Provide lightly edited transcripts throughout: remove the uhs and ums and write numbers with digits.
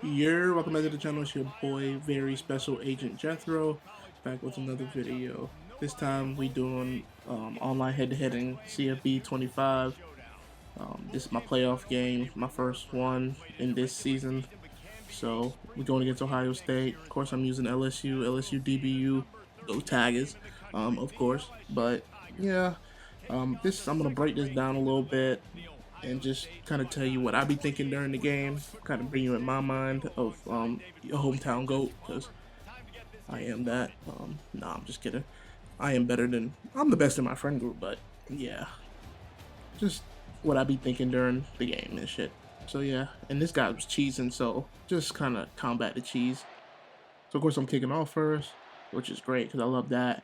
Welcome back to the channel. It's your boy, very special Agent Jethro, back with another video. This time we doing online head-to-head in CFB 25. This is my playoff game, my first one in this season. So we're going against Ohio State. Of course, I'm using LSU DBU, go Tigers, of course. But yeah, I'm gonna break this down a little bit and just kind of tell you what I be thinking during the game, kind of bring you in my mind of your hometown GOAT, because I am that. Nah, I'm just kidding. I'm the best in my friend group, but yeah, just what I be thinking during the game and shit. So yeah, and this guy was cheesing, so just kind of combat the cheese. So of course I'm kicking off first, which is great because I love that.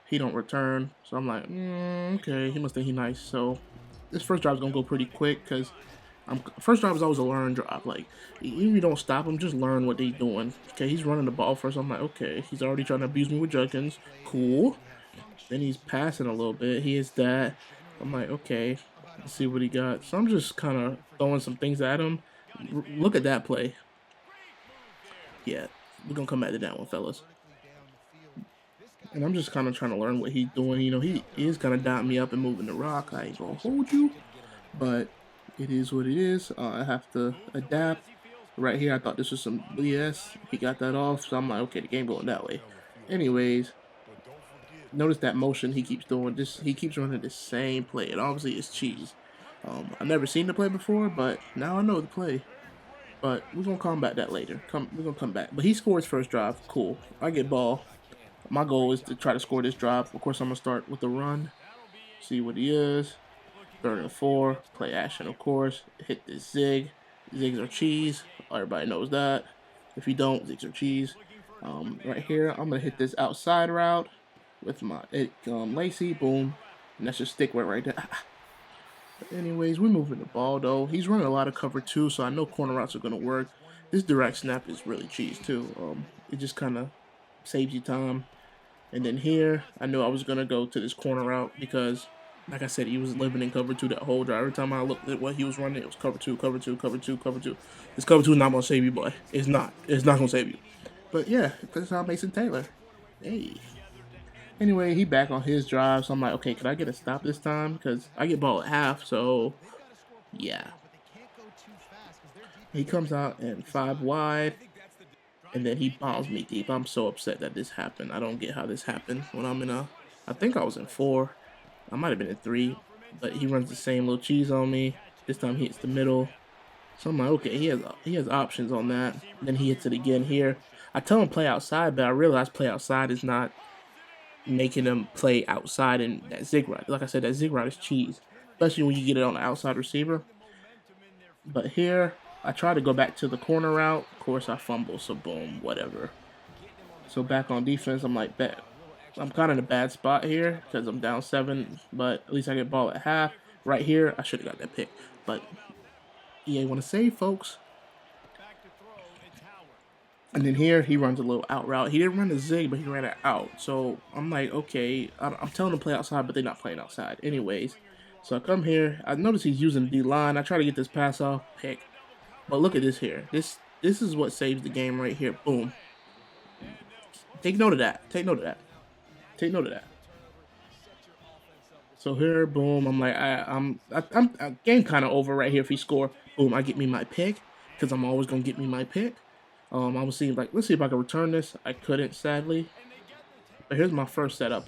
He don't return, so I'm like, okay, he must think he nice. So this first drive's gonna go pretty quick because first drive is always a learn drive. Like, even if you don't stop him, just learn what he's doing. Okay, he's running the ball first. I'm like, okay, he's already trying to abuse me with Judkins. Cool. Then he's passing a little bit. He is that. I'm like, okay, let's see what he got. So I'm just kind of throwing some things at him. Look at that play. Yeah, we're gonna come back to that one, fellas. And I'm just kind of trying to learn what he's doing. You know, he is kind of dotting me up and moving the rock. I ain't gonna hold you, but it is what it is. I have to adapt. Right here, I thought this was some BS. He got that off, so I'm like, okay, the game going that way. Anyways, notice that motion he keeps doing. He keeps running the same play, and obviously it's cheese. I've never seen the play before, but now I know the play. But we're gonna combat that later. We're gonna come back. But he scores first drive. Cool. I get ball. My goal is to try to score this drive. Of course, I'm gonna start with the run. See what he is. 3rd and 4. Play action, of course. Hit this zig. Zigs are cheese. Everybody knows that. If you don't, zigs are cheese. Right here, I'm gonna hit this outside route with my Lacey. Boom, and that's just stick right there. Anyways, we're moving the ball though. He's running a lot of cover too, so I know corner routes are gonna work. This direct snap is really cheese too. It just kind of saves you time. And then here, I knew I was gonna go to this corner route because, like I said, he was living in cover 2 that whole drive. Every time I looked at what he was running, it was cover 2, cover 2, cover 2, cover 2. This cover 2 is not gonna save you, boy. It's not. It's not gonna save you. But yeah, that's how Mason Taylor. Hey. Anyway, he back on his drive, so I'm like, okay, can I get a stop this time? Because I get ball at half, so yeah. He comes out and 5 wide, and then he bombs me deep. I'm so upset that this happened. I don't get how this happened when I'm in I think I was in 4. I might have been in 3, but he runs the same little cheese on me. This time he hits the middle. So I'm like, okay, he has options on that. Then he hits it again here. I tell him play outside, but I realize play outside is not making him play outside in that zig route. Like I said, that zig route is cheese, especially when you get it on the outside receiver. But here, I try to go back to the corner route. Of course, I fumble, so boom, whatever. So back on defense, I'm like, bet. I'm kind of in a bad spot here because I'm down 7, but at least I get ball at half. Right here, I should have got that pick. But EA want to save, folks. And then here, he runs a little out route. He didn't run a zig, but he ran it out. So I'm like, okay, I'm telling them to play outside, but they're not playing outside. Anyways, so I come here. I notice he's using the D-line. I try to get this pass off, pick. But look at this here. This is what saves the game right here. Boom. Take note of that. Take note of that. Take note of that. So here, boom. I'm like, I'm game kind of over right here. If he score, boom, I get me my pick because I'm always gonna get me my pick. I was seeing like, let's see if I can return this. I couldn't, sadly. But here's my first setup.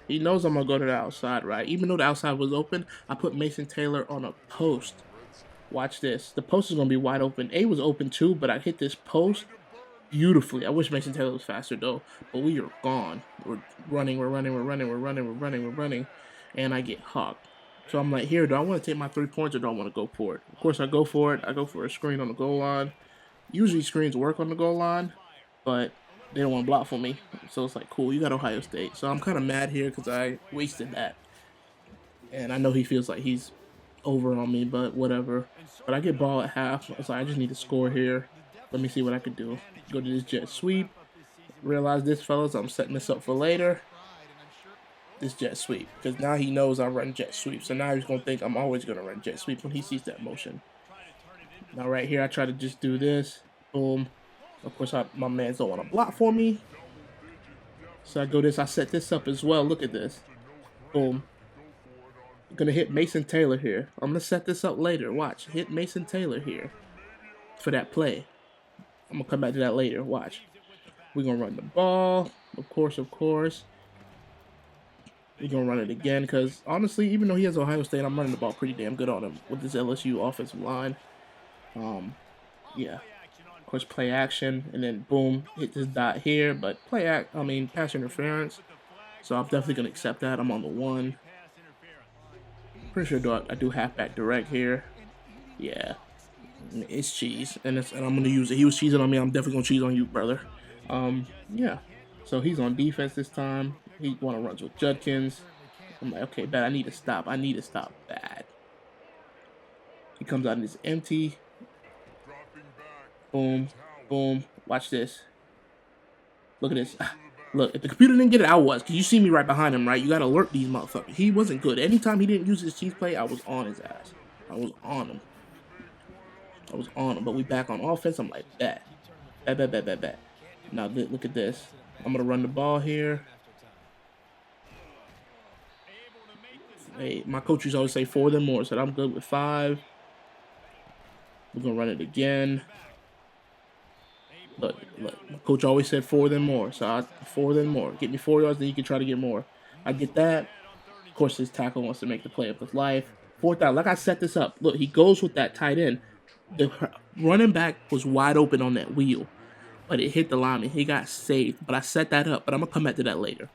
He knows I'm gonna go to the outside, right? Even though the outside was open, I put Mason Taylor on a post. Watch this. The post is gonna be wide open. A was open too, but I hit this post beautifully. I wish Mason Taylor was faster though, but we are gone. We're running, and I get hogged. So I'm like, here, do I want to take my 3 points or do I want to go for it? Of course, I go for it. I go for a screen on the goal line. Usually screens work on the goal line, but they don't want to block for me. So it's like, cool, you got Ohio State. So I'm kind of mad here because I wasted that. And I know he feels like he's over on me, but whatever. But I get ball at half. I was like, I just need to score here. Let me see what I could do. Go to this jet sweep. Realize this, fellas, I'm setting this up for later. This jet sweep. Because now he knows I run jet sweep. So now he's going to think I'm always going to run jet sweep when he sees that motion. Now right here, I try to just do this. Boom. Of course, my mans don't want to block for me. So I go this. I set this up as well. Look at this. Boom. I'm going to hit Mason Taylor here. I'm going to set this up later. Watch. Hit Mason Taylor here for that play. I'm going to come back to that later. Watch. We're going to run the ball. Of course, of course. We're going to run it again because, honestly, even though he has Ohio State, I'm running the ball pretty damn good on him with this LSU offensive line. Yeah. Of course, play action, and then boom, hit this dot here. But pass interference. So I'm definitely going to accept that. I'm on the 1. Pretty sure I do halfback direct here. Yeah. It's cheese, and I'm going to use it. He was cheesing on me. I'm definitely going to cheese on you, brother. Yeah. So he's on defense this time. He want to run with Judkins. I'm like, okay, bad. I need to stop. Bad. He comes out and it's empty. Boom. Boom. Watch this. Look at this. Look, if the computer didn't get it, I was. Because you see me right behind him, right? You got to alert these motherfuckers. He wasn't good. Anytime he didn't use his cheese play, I was on his ass. I was on him. But we back on offense. I'm like, bet. Now, look at this. I'm going to run the ball here. Hey, my coaches always say 4 then more, so I'm good with 5. We're going to run it again. Look, my coach always said 4 then more, so 4 then more. Get me 4 yards, then you can try to get more. I get that. Of course, his tackle wants to make the play of his life. 4th down, like I set this up. Look, he goes with that tight end. The running back was wide open on that wheel, but it hit the lineman. He got saved, but I set that up, but I'm going to come back to that later.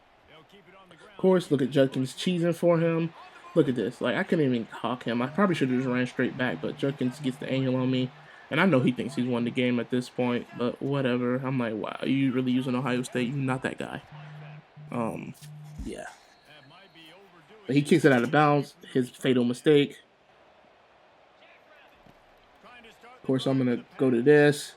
Of course, look at Judkins cheesing for him. Look at this. Like, I couldn't even hawk him. I probably should have just ran straight back, but Judkins gets the angle on me. And I know he thinks he's won the game at this point, but whatever. I'm like, wow, are you really using Ohio State? You're not that guy. Yeah. But he kicks it out of bounds. His fatal mistake. Of course, I'm going to go to this.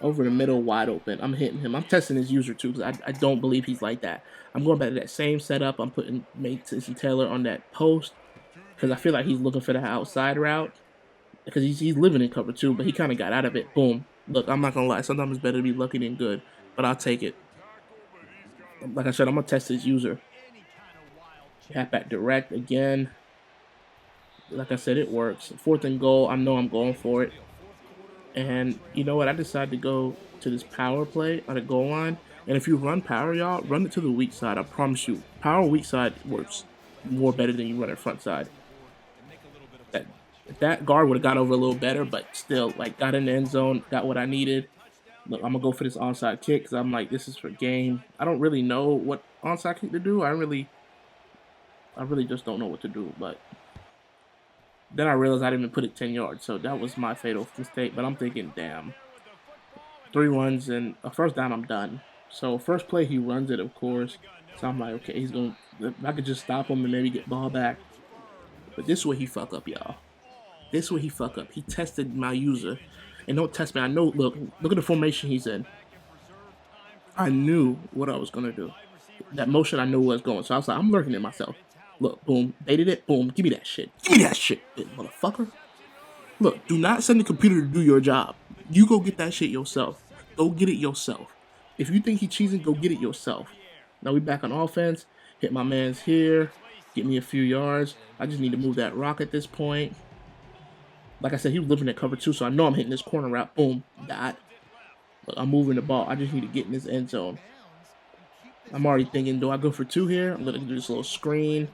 Over the middle, wide open. I'm hitting him. I'm testing his user, too, because I don't believe he's like that. I'm going back to that same setup. I'm putting Mason Taylor on that post because I feel like he's looking for the outside route because he's living in cover 2, but he kind of got out of it. Boom. Look, I'm not going to lie. Sometimes it's better to be lucky than good, but I'll take it. Like I said, I'm going to test his user. Halfback direct again. Like I said, it works. 4th and goal. I know I'm going for it. And you know what? I decided to go to this power play on the goal line. And if you run power, y'all, run it to the weak side. I promise you. Power weak side works more better than you run it front side. That guard would have got over a little better, but still, like, got in the end zone, got what I needed. Look, I'm going to go for this onside kick because I'm like, this is for game. I don't really know what onside kick to do. I really just don't know what to do, but then I realized I didn't even put it 10 yards, so that was my fatal mistake. But I'm thinking, damn, 3 runs and a 1st down, I'm done. So first play, he runs it, of course. So I'm like, okay, he's going to, I could just stop him and maybe get ball back. But this is where he fuck up, y'all. This is where he fuck up. He tested my user. And don't test me. I know, look at the formation he's in. I knew what I was going to do. That motion, I knew where it was going. So I was like, I'm lurking it myself. Look, boom, baited it, boom, give me that shit. Give me that shit, motherfucker. Look, do not send the computer to do your job. You go get that shit yourself. Go get it yourself. If you think he's cheesing, go get it yourself. Now we back on offense. Hit my man's here. Get me a few yards. I just need to move that rock at this point. Like I said, he was living at cover 2, so I know I'm hitting this corner route. Boom, dot. Look, I'm moving the ball. I just need to get in this end zone. I'm already thinking, do I go for 2 here? I'm going to do this little screen.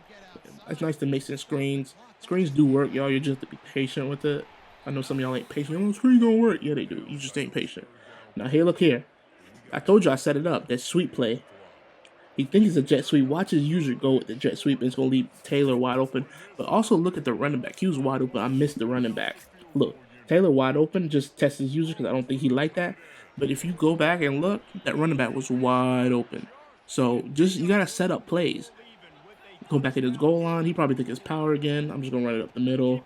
It's nice to make some screens. Screens do work, y'all. You just have to be patient with it. I know some of y'all ain't patient. Oh, screen gonna work. Yeah, they do. You just ain't patient. Now, here, look here. I told you I set it up. That sweep play. He thinks it's a jet sweep. Watch his user go with the jet sweep, and it's going to leave Taylor wide open. But also look at the running back. He was wide open. I missed the running back. Look, Taylor wide open. Just test his user because I don't think he liked that. But if you go back and look, that running back was wide open. So just you got to set up plays. Go back at his goal line. He probably think it's power again. I'm just going to run it up the middle.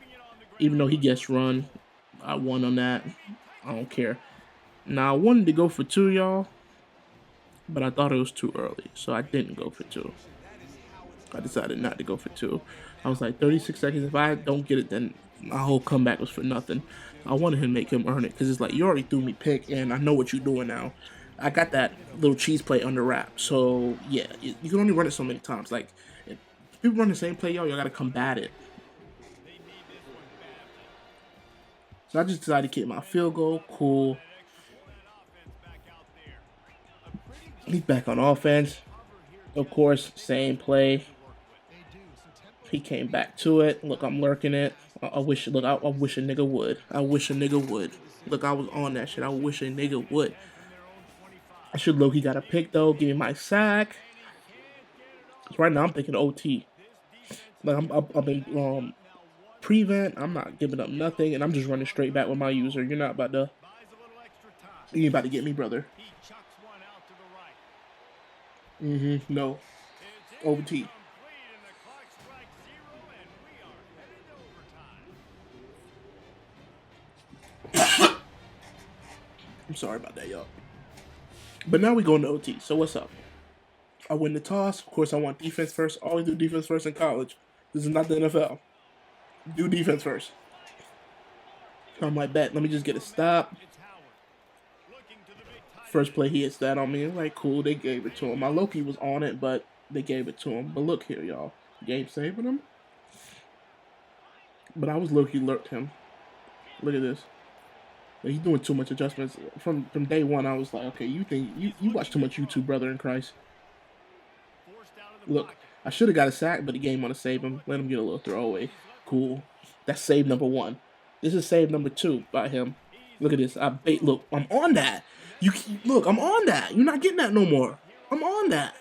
Even though he gets run, I won on that. I don't care. Now, I wanted to go for 2, y'all. But I thought it was too early. So I didn't go for 2. I decided not to go for 2. I was like, 36 seconds. If I don't get it, then my whole comeback was for nothing. I wanted him to make him earn it because it's like, you already threw me pick, and I know what you're doing now. I got that little cheese play under wrap. So, yeah, you can only run it so many times. Like, if people run the same play, y'all got to combat it. So I just decided to kick my field goal. Cool. He's back on offense. Of course, same play. He came back to it. Look, I'm lurking it. I wish a nigga would. I wish a nigga would. Look, I was on that shit. I wish a nigga would. I should low. He got a pick though. Give me my sack. Right now I'm thinking OT. Like I'm in prevent. I'm not giving up nothing, and I'm just running straight back with my user. You're not about to. You ain't about to get me, brother. No. OT. I'm sorry about that, y'all. But now we going to OT. So what's up? I win the toss. Of course, I want defense first. Always do defense first in college. This is not the NFL. Do defense first. I'm like, bet. Let me just get a stop. First play, he hits that on me. Like, cool. They gave it to him. My Loki was on it, but they gave it to him. But look here, y'all. Game saving him. But I was Loki lurked him. Look at this. He's doing too much adjustments. From day one, I was like, okay, you watch too much YouTube, brother in Christ. Look, I should have got a sack, but the game want to save him. Let him get a little throwaway. Cool. That's save number 1. This is save number 2 by him. Look at this. Look, I'm on that. Look, I'm on that. You're not getting that no more. I'm on that.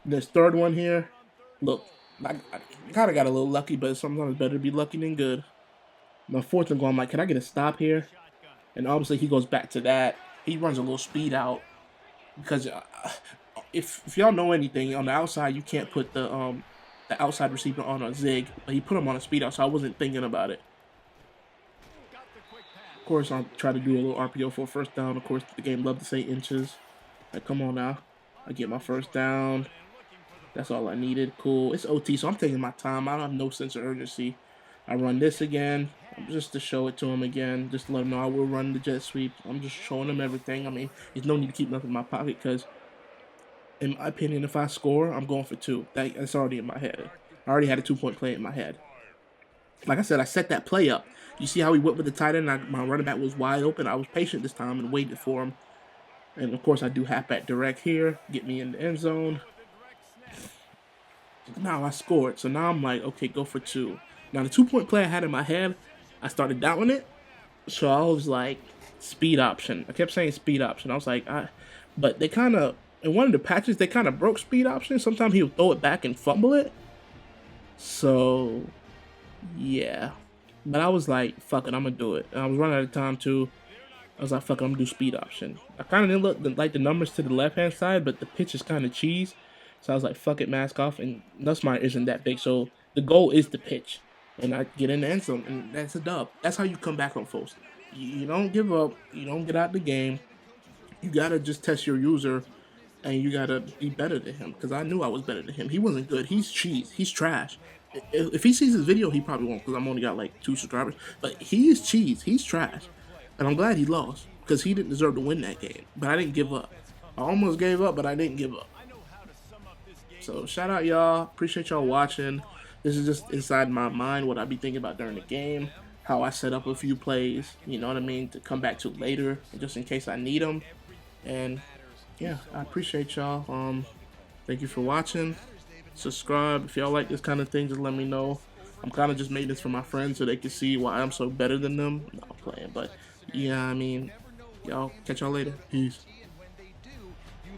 This third one here. Look, I kind of got a little lucky, but sometimes it's better to be lucky than good. My fourth and goal, I'm like, can I get a stop here? And obviously he goes back to that. He runs a little speed out because if y'all know anything, on the outside you can't put the outside receiver on a zig, but he put him on a speed out, so I wasn't thinking about it. Of course, I'll try to do a little RPO for a first down. Of course, the game loved to say inches. Like, come on now. I get my first down. That's all I needed. Cool. It's OT, so I'm taking my time. I don't have no sense of urgency. I run this again, just to show it to him again, just to let him know I will run the jet sweep. I'm just showing him everything. I mean, there's no need to keep nothing in my pocket because, in my opinion, if I score, I'm going for 2. That's already in my head. I already had a 2-point play in my head. Like I said, I set that play up. You see how he went with the tight end? My running back was wide open. I was patient this time and waited for him. And, of course, I do halfback direct here. Get me in the end zone. Now I scored. So now I'm like, okay, go for 2. Now, the 2-point play I had in my head, I started doubting it. So I was like, speed option. I kept saying speed option. I was like, but they kind of, in one of the patches, they kind of broke speed option. Sometimes he would throw it back and fumble it. So, yeah. But I was like, fuck it, I'm going to do it. And I was running out of time, too. I was like, fuck it, I'm going to do speed option. I kind of didn't look like the numbers to the left-hand side, but the pitch is kind of cheese. So I was like, fuck it, mask off. And Nussmeyer isn't that big. So the goal is the pitch. And I get in the end zone, and that's a dub. That's how you come back on, folks. You don't give up. You don't get out the game. You got to just test your user, and you got to be better than him. Because I knew I was better than him. He wasn't good. He's cheese. He's trash. If he sees this video, he probably won't, because I'm only got like 2 subscribers. But he is cheese. He's trash. And I'm glad he lost, because he didn't deserve to win that game. But I didn't give up. I almost gave up, but I didn't give up. So, shout out, y'all. Appreciate y'all watching. This is just inside my mind, what I be thinking about during the game, how I set up a few plays, you know what I mean, to come back to later, just in case I need them. And, yeah, I appreciate y'all. Thank you for watching. Subscribe. If y'all like this kind of thing, just let me know. I'm kind of just making this for my friends so they can see why I'm so better than them. No, I'm playing, but, yeah, I mean, y'all, catch y'all later. Peace.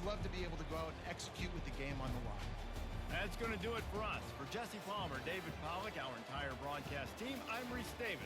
Love to be able to go out and execute with the game on the line. That's going to do it for us. For Jesse Palmer, David Pollack, our entire broadcast team, I'm Reese Davis.